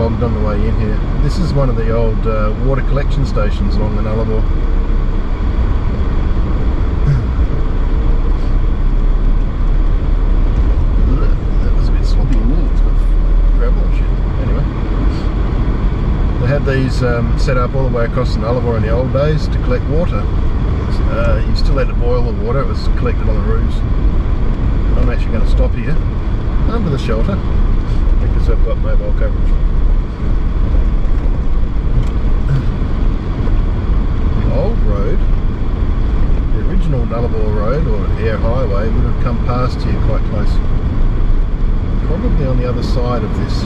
bogged on the way in here. This is one of the old water collection stations along the Nullabor. That was a bit sloppy in there. It's got gravel and shit. Anyway, they had these set up all the way across the Nullabor in the old days to collect water. You still had to boil the water, it was collected on the roofs. I'm actually going to stop here under the shelter because I've got mobile coverage. The old road, the original Nullabor road or air highway, would have come past here quite close. Probably on the other side of this.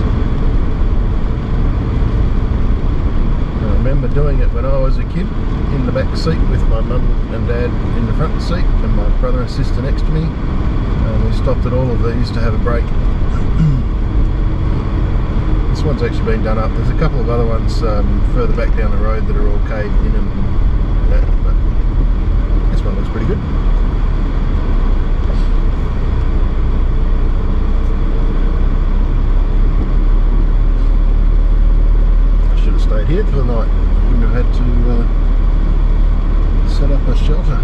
I remember doing it when I was a kid, in the back seat with my mum and dad in the front seat and my brother and sister next to me. We stopped at all of these to have a break. This one's actually been done up. There's a couple of other ones further back down the road that are all caved in and that, but this one looks pretty good. I should have stayed here for the night. Wouldn't have had to set up a shelter.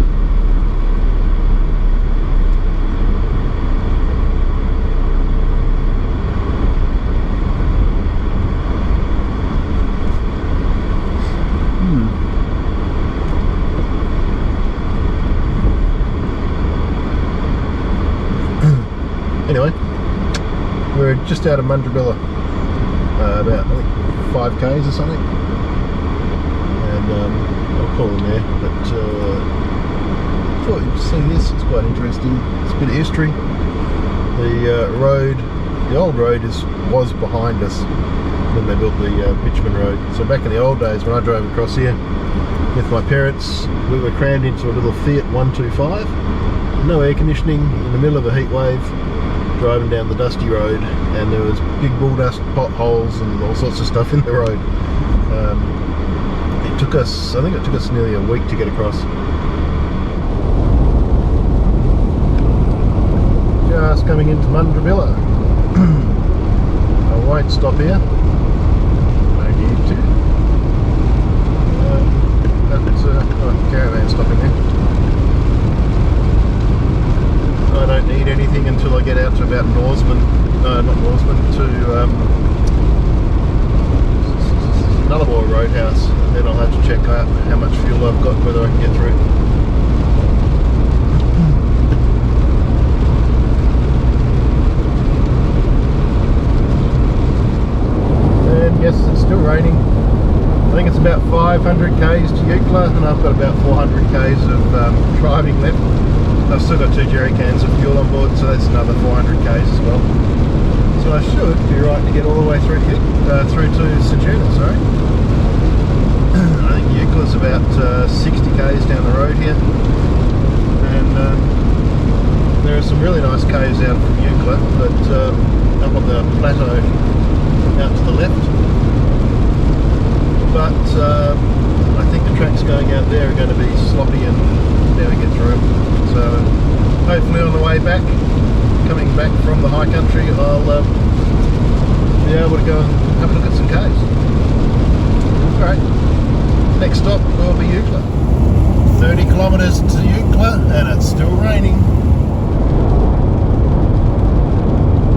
Anyway, we're just out of Mundrabilla, about I think 5 k's or something, and I'll call in there, but thought you'd see this. It's quite interesting. It's a bit of history. The road, the old road was behind us when they built the bitumen road. So back in the old days when I drove across here with my parents, we were crammed into a little Fiat 125, no air conditioning, in the middle of a heat wave, driving down the dusty road, and there was big bull dust, potholes and all sorts of stuff in the road. It took us, I think it took us nearly a week to get across. Just coming into Mundrabilla. I won't stop here. No need to. It's a caravan stopping there. I don't need anything until I get out to about Norseman, not Norseman, to Nullabor Roadhouse, and then I'll have to check out how much fuel I've got, whether I can get through. And yes, it's still raining. I think it's about 500 k's to Eucla, and I've got about 400 k's of driving left. I've still got 2 jerry cans of fuel on board, so that's another 400 k's as well. So I should be right to get all the way through to St. John's, sorry. I think Eucla's about 60 k's down the road here, and there are some really nice caves out from Eucla, but up on the plateau out to the left. But I think the tracks going out there are going to be sloppy and never get through. So hopefully on the way back, coming back from the high country, I'll be able to go and have a look at some caves. Alright, next stop will be Eucla. 30 kilometres to Eucla and it's still raining.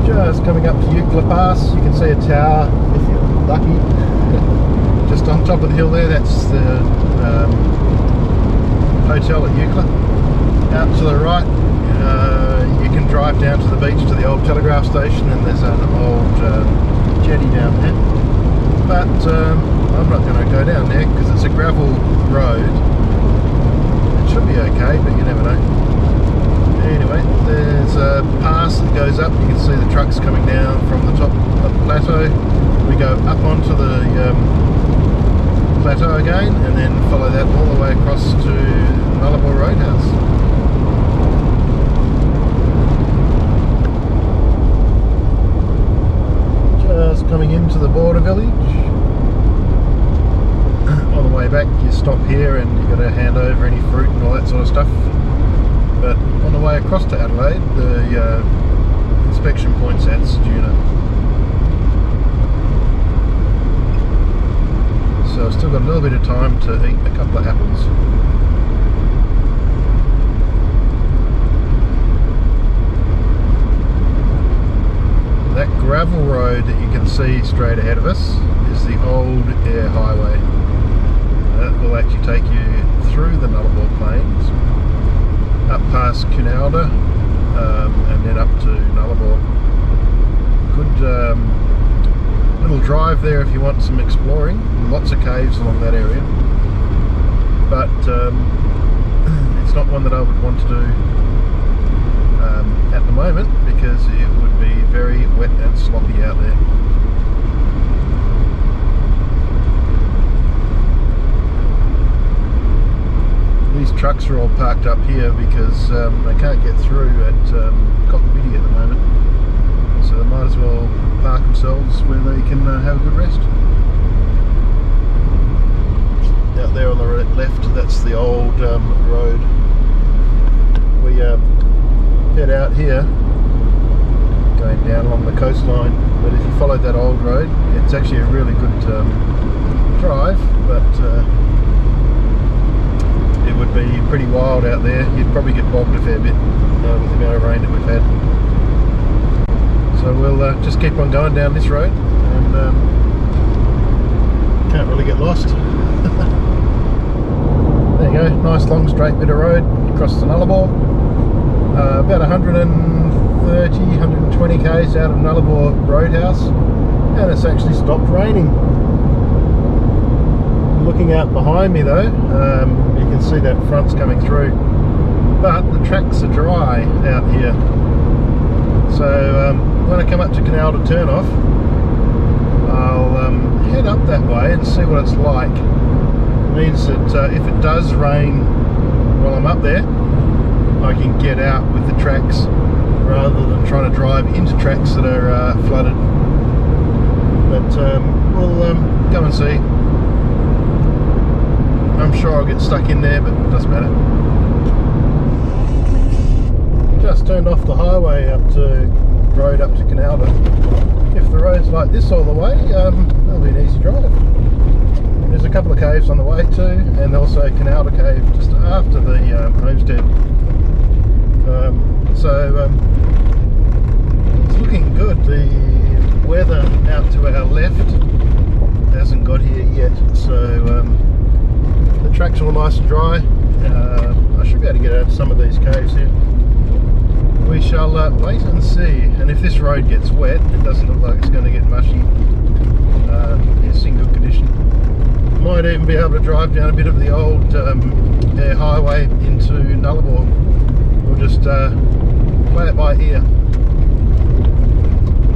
Just coming up to Eucla Pass, you can see a tower if you're lucky. Just on top of the hill there, that's the hotel at Eucla. Out to the right, you can drive down to the beach to the old telegraph station, and there's an old jetty down there. But I'm not going to go down there because it's a gravel road. It should be okay, but you never know. Anyway, there's a pass that goes up. You can see the trucks coming down from the top of the plateau. We go up onto the plateau again, and then follow that all the way across to Nullabor Roadhouse. Just coming into the border village. On the way back you stop here and you've got to hand over any fruit and all that sort of stuff. But on the way across to Adelaide, the inspection point's at Stuna. got a little bit of time to eat a couple of apples. That gravel road that you can see straight ahead of us is the old air highway. That will actually take you through the Nullabor plains, up past Koonalda, and then up to Nullabor. Good little drive there if you want some exploring. Lots of caves along that area, but it's not one that I would want to do at the moment, because it would be very wet and sloppy out there. These trucks are all parked up here because they can't get through at Koonalda at the moment, so they might as well park themselves where they can have a good rest. Out there on the left, that's the old road. We head out here, going down along the coastline, but if you followed that old road, it's actually a really good drive, but it would be pretty wild out there. You'd probably get bogged a fair bit with the amount of rain that we've had. So we'll just keep on going down this road, and can't really get lost. There you go, nice long straight bit of road across the Nullabor. About 130, 120 k's out of Nullabor Roadhouse, and it's actually stopped raining. Looking out behind me though, you can see that front's coming through, but the tracks are dry out here. So when I come up to Koonalda turn off, I'll head up that way and see what it's like. It means that if it does rain while I'm up there, I can get out with the tracks rather than trying to drive into tracks that are flooded. But we'll go and see. I'm sure I'll get stuck in there, but it doesn't matter. Just turned off the highway up to road up to Koonalda. If the road's like this all the way, that'll be an easy drive. There's a couple of caves on the way too, and also Koonalda cave just after the homestead. So it's looking good. The weather out to our left hasn't got here yet, so the tracks are all nice and dry. I should be able to get out of some of these caves here. We shall wait and see, and if this road gets wet, it doesn't look like it's going to get mushy. It's in good condition. Might even be able to drive down a bit of the old air highway into Nullabor. We'll just play it by ear.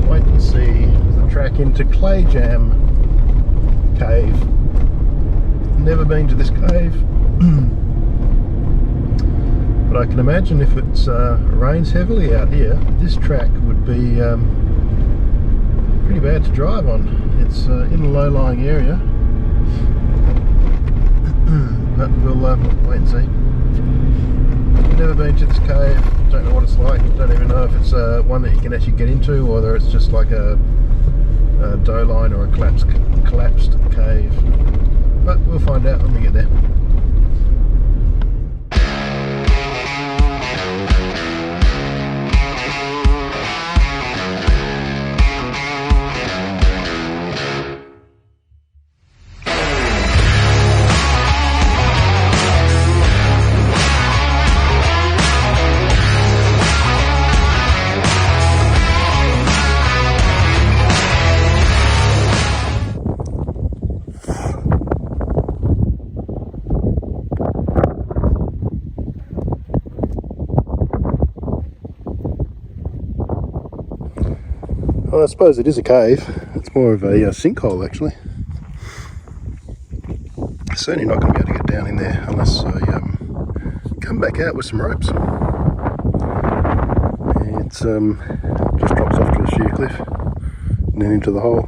Wait and see. There's the track into Clay Jam Cave. Never been to this cave. But I can imagine if it rains heavily out here, this track would be pretty bad to drive on. It's in a low-lying area. But we'll wait and see. Never been to this cave, don't know what it's like, don't even know if it's one that you can actually get into, or whether it's just like a dough line or a collapsed cave. But we'll find out when we get there. Well, I suppose it is a cave. It's more of a sinkhole, actually. Certainly not going to be able to get down in there unless I come back out with some ropes. It's just drops off to a sheer cliff and then into the hole.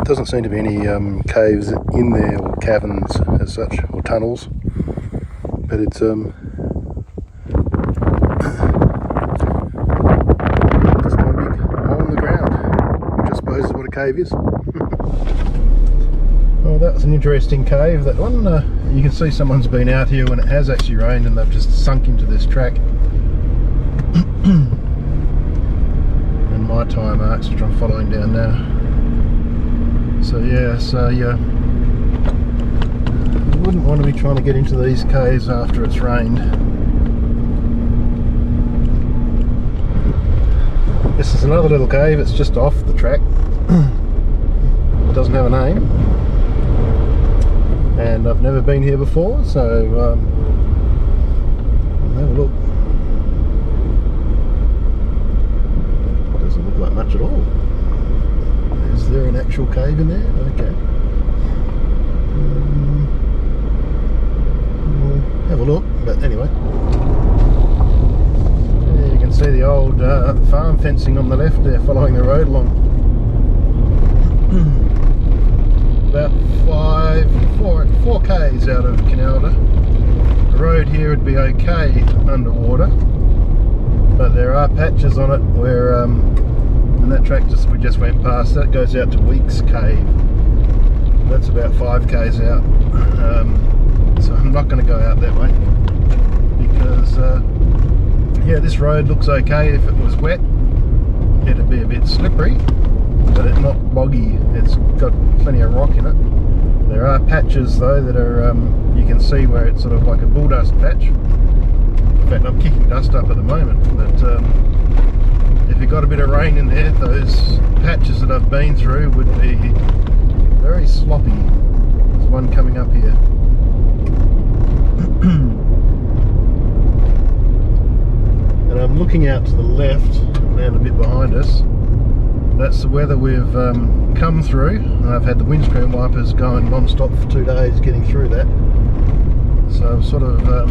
Doesn't seem to be any caves in there, or caverns as such, or tunnels, but it's cave is. Well, that was an interesting cave, that one. You can see someone's been out here when it has actually rained and they've just sunk into this track. And my tyre marks, which I'm following down now. So yeah, you wouldn't want to be trying to get into these caves after it's rained. This is another little cave, it's just off the track. It doesn't have a name. And I've never been here before, so have a look. Doesn't look like much at all. Is there an actual cave in there? Okay. We'll have a look, but anyway. There you can see the old farm fencing on the left there, following the road along. About 4 k's out of Koonalda. The road here would be okay underwater, but there are patches on it where, and that track we just went past, that goes out to Weeks Cave. That's about 5 k's out. So I'm not going to go out that way because, yeah, this road looks okay. If it was wet, it'd be a bit slippery, but it's not boggy. It's got plenty of rock in it. There are patches though that are, you can see where it's sort of like a bull dust patch. In fact, I'm kicking dust up at the moment, but if it got a bit of rain in there, those patches that I've been through would be very sloppy. There's one coming up here. And I'm looking out to the left, and a bit behind us. That's the weather we've come through. I've had the windscreen wipers going non-stop for 2 days getting through that. So I'm sort of, well,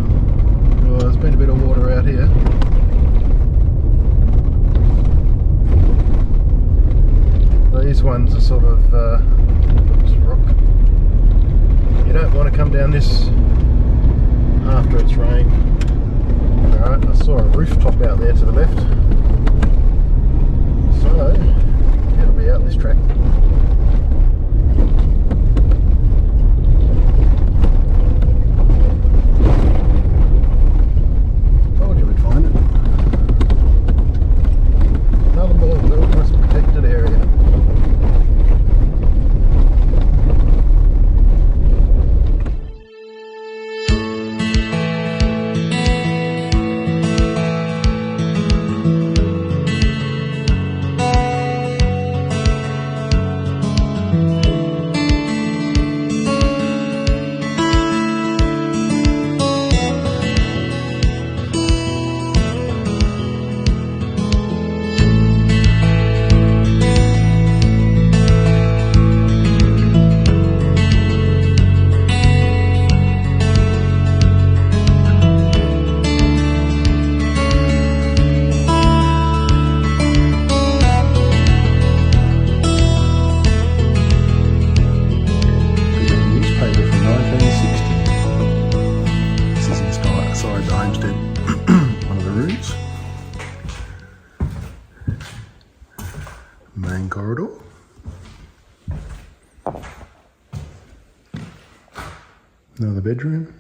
there's been a bit of water out here. These ones are sort of, oops, rock. You don't want to come down this after it's rained. Alright, I saw a rooftop out there to the left. So, it'll be out this track. Told you we'd find it. Nullabor Wilderness Protected Area. Main corridor. Another bedroom.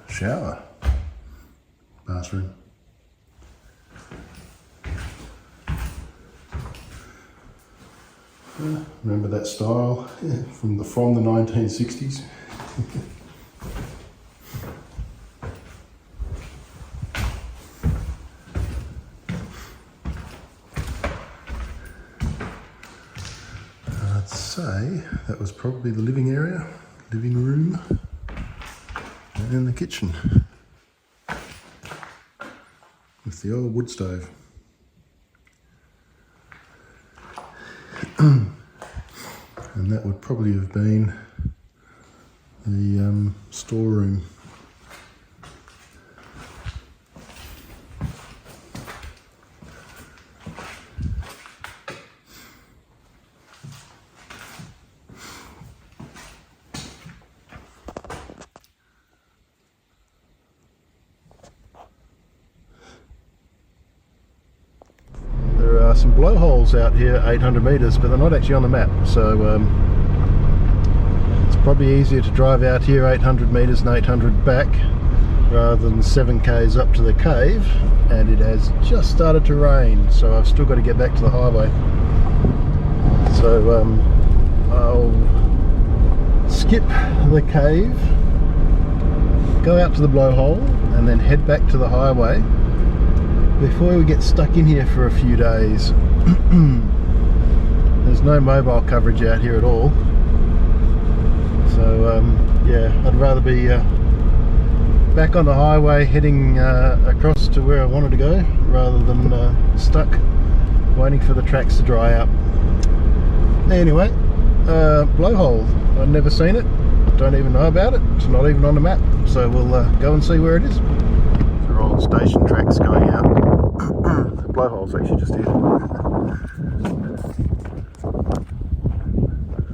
Shower. Bathroom. Remember that style? Yeah, from the 1960s. I'd say that was probably the living area, living room, and the kitchen with the old wood stove. And that would probably have been the storeroom. blowholes out here 800 metres, but they're not actually on the map, so it's probably easier to drive out here 800 metres and 800 back rather than 7 k's up to the cave. And it has just started to rain, so I've still got to get back to the highway. So I'll skip the cave, go out to the blowhole, and then head back to the highway before we get stuck in here for a few days. There's no mobile coverage out here at all, so yeah, I'd rather be back on the highway heading across to where I wanted to go rather than stuck waiting for the tracks to dry out. Anyway, blowhole, I've never seen it, don't even know about it, it's not even on the map, so we'll go and see where it is. They're all station tracks going out. The blowhole's actually just here.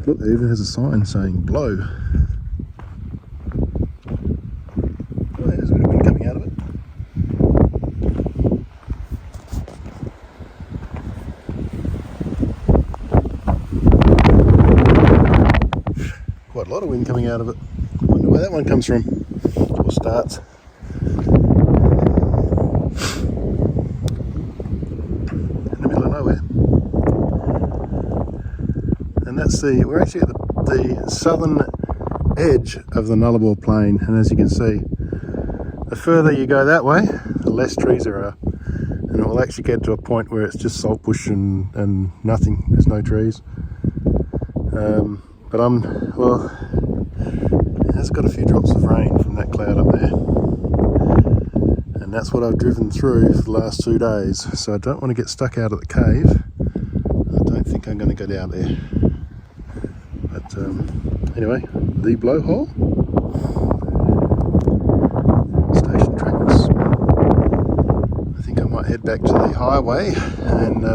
Look, there even has a sign saying blow. Oh, there's a bit of wind coming out of it. Quite a lot of wind coming out of it. I wonder where that one comes from, or starts. In the middle of nowhere. And that's we're actually at the southern edge of the Nullabor plain, and as you can see, the further you go that way, the less trees there are. And it will actually get to a point where it's just salt bush and nothing, there's no trees. But well, it has got a few drops of rain from that cloud up there. And that's what I've driven through for the last 2 days. So I don't want to get stuck out at the cave. I don't think I'm going to go down there. But anyway, the blowhole. Station tracks. I think I might head back to the highway and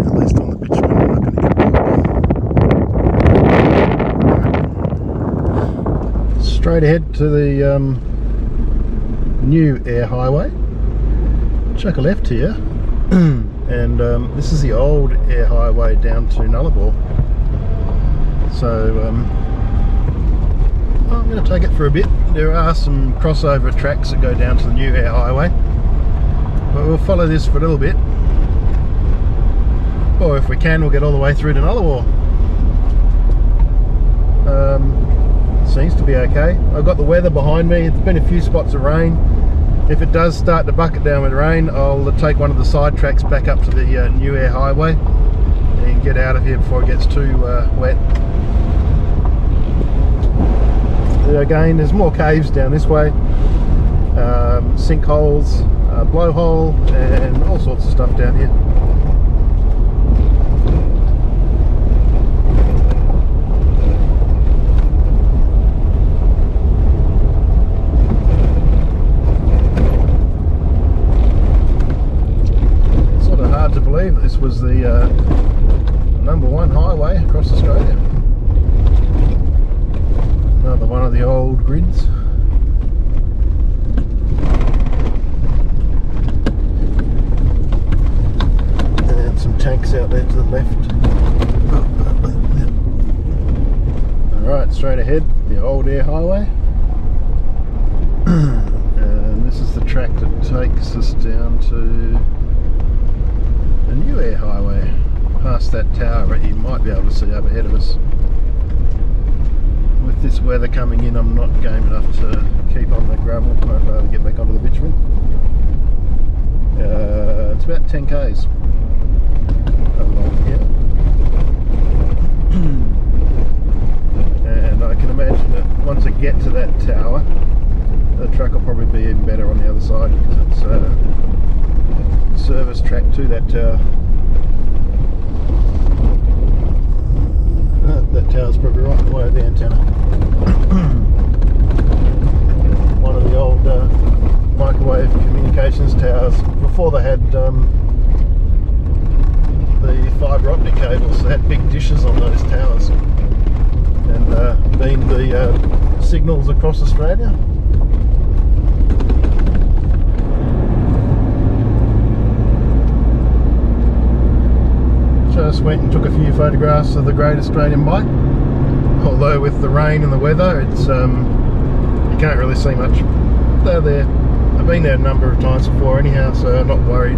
at least on the bitumen I'm not going to get bogged. Straight ahead to the new air highway. Chuck a left here and this is the old air highway down to Nullabor. So I'm going to take it for a bit. There are some crossover tracks that go down to the new air highway, but we'll follow this for a little bit, or if we can we'll get all the way through to Nullabor. Seems to be okay. I've got the weather behind me. It's been a few spots of rain. If it does start to bucket down with rain, I'll take one of the side tracks back up to the new air highway and get out of here before it gets too wet. Again, there's more caves down this way, sinkholes, blowhole, and all sorts of stuff down here. To believe that this was the #1 highway across Australia. Another one of the old grids. And some tanks out there to the left. Alright, straight ahead, the old air highway. And this is the track that takes us down to the new air highway, past that tower that you might be able to see up ahead of us. With this weather coming in, I'm not game enough to keep on the gravel. I'd rather get back onto the bitumen. It's about 10 k's along here. And I can imagine that once I get to that tower, the track will probably be even better on the other side, because it's service track to that tower. That tower's probably right in the way of the antenna. One of the old microwave communications towers. Before they had the fibre optic cables, they had big dishes on those towers, and being the signals across Australia. Just went and took a few photographs of the Great Australian Bight. Although with the rain and the weather, it's you can't really see much. They're there. I've been there a number of times before anyhow, so I'm not worried.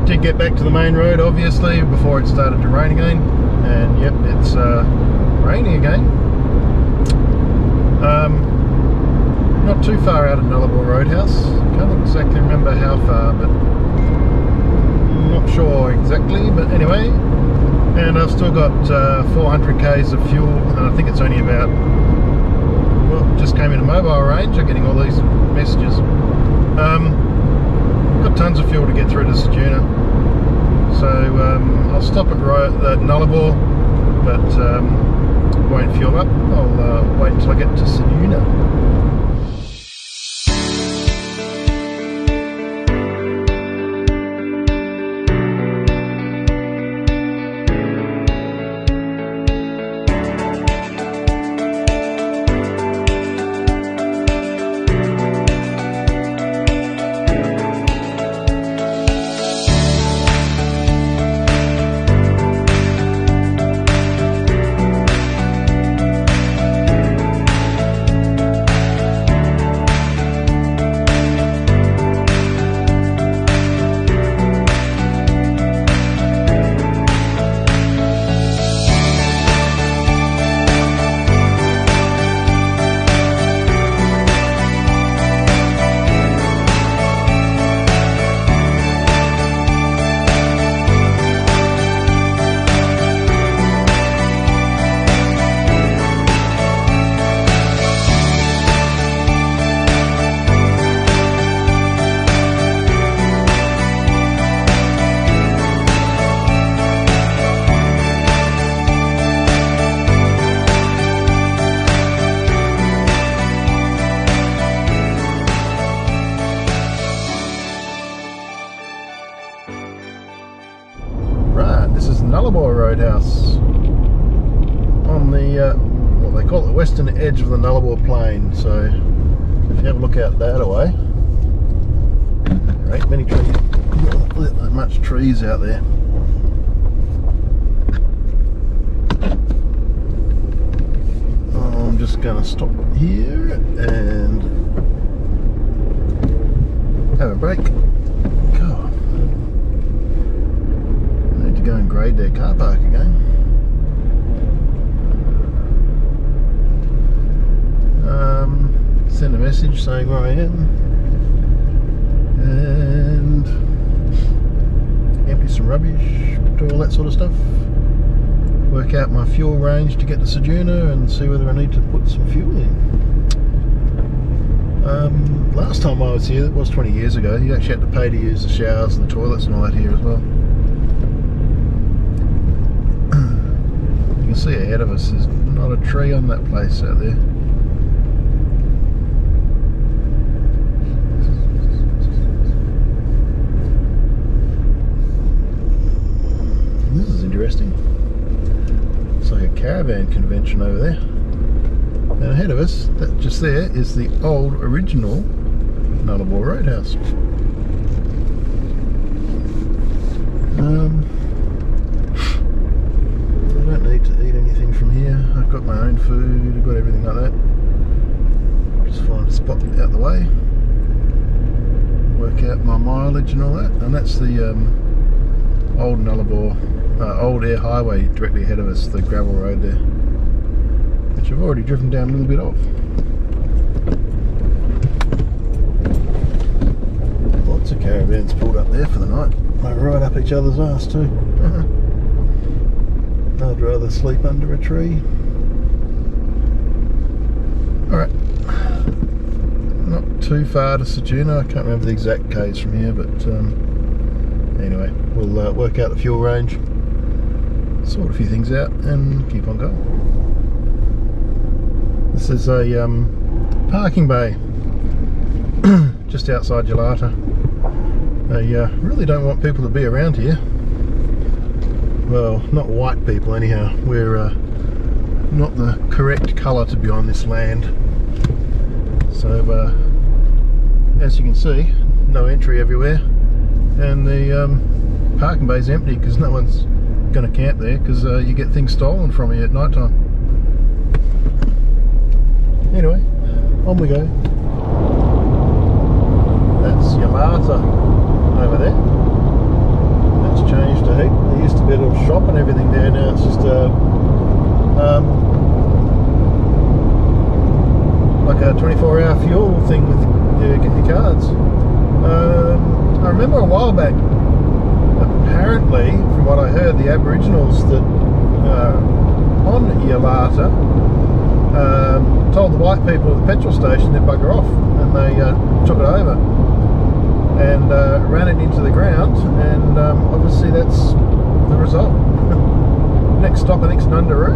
Did get back to the main road obviously before it started to rain again, and yep, it's raining again. Not too far out of Nullabor Roadhouse. Can't exactly remember how far, but not sure exactly, but anyway. And I've still got 400 k's of fuel, and I think it's only about, well, just came into mobile range. I'm getting all these messages. Got tons of fuel to get through to Sejuna, so I'll stop at Nullabor, but won't fuel up. I'll wait until I get to Sejuna. This is Nullabor Roadhouse on the, what they call it, the western edge of the Nullabor plain. So if you have a look out that way, there ain't many trees, not much trees out there. I'm just going to stop here and have a break. God. Go and grade their car park again. Send a message saying where I am, and empty some rubbish, do all that sort of stuff. Work out my fuel range to get to Sejuna and see whether I need to put some fuel in. Last time I was here, it was 20 years ago, you actually had to pay to use the showers and the toilets and all that here as well. See ahead of us, there's not a tree on that place out there. This is interesting. It's like a caravan convention over there. And ahead of us, that just there, is the old original Nullabor Roadhouse. I don't need to eat anything from here. I've got my own food, I've got everything like that. Just find a spot out the way, work out my mileage and all that. And that's the old Nullabor, old air highway directly ahead of us, the gravel road there, which I've already driven down a little bit of. Lots of caravans pulled up there for the night. They're right up each other's arse too. I'd rather sleep under a tree. Alright, not too far to Sejuna. I can't remember the exact k's from here, but anyway, we'll work out the fuel range, sort a few things out, and keep on going. This is a parking bay just outside Gelata. They really don't want people to be around here. Well, not white people anyhow. We're not the correct colour to be on this land. So as you can see, no entry everywhere, and the parking bay's empty because no one's going to camp there because you get things stolen from you at night time. Anyway, on we go. That's Yamata over there. That's changed a heap. There used to be a little shop and everything there. Now it's just like a 24-hour fuel thing with your cards. I remember a while back, apparently, from what I heard, the Aboriginals that on Yalata told the white people at the petrol station to bugger off, and they took it over and ran it into the ground, and obviously that's the result. Next stop, I think, is Nullabor.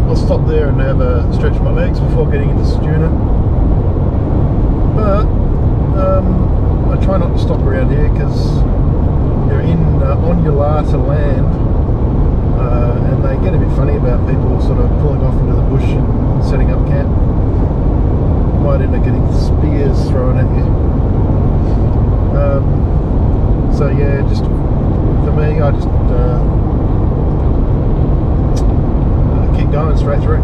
I'll stop there and have a stretch of my legs before getting into Stuna. But I try not to stop around here because you're on Yalata land, and they get a bit funny about people sort of pulling off into the bush and setting up camp. Might end up getting spears thrown at you. So yeah, just for me, I just keep going straight through.